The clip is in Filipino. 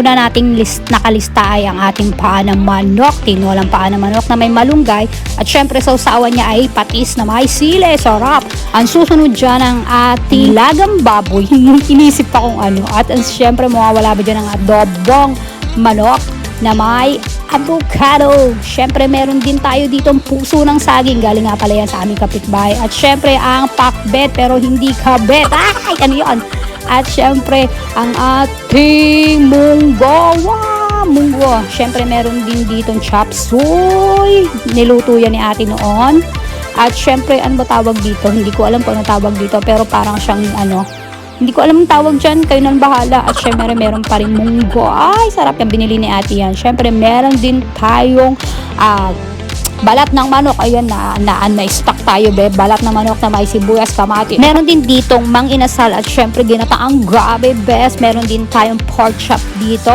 Una nating nakalista ay ang ating paa ng manok, tinolang paa ng manok na may malunggay, at syempre sausawan niya ay patis na may sili, sarap. Ang susunod dyan ang ating lagang baboy, inisip pa kung ano, at syempre mawawala ba dyan ang adobong manok na may avocado. Syempre meron din tayo ditong puso ng saging, galing nga pala yan sa aming kapitbahay, at syempre ang pakbet pero hindi kabet, ay ano yun. At syempre, ang ating munggo. Wow, munggo. Syempre, meron din ditong chop suey. Niluto yan ni ate noon. At syempre, ano ba tawag dito? Hindi ko alam kung ano tawag dito. Pero parang siyang hindi ko alam ang tawag dyan. Kayo nang bahala. At syempre, meron pa rin munggo. Ay, sarap yung binili ni ate yan. Syempre, meron din tayong balat ng manok. Ayan na stock tayo, be. Balat ng manok na may sibuyas, kamati. Meron din ditong mang inasal at syempre ginataang grabe, best. Meron din tayong pork chop dito.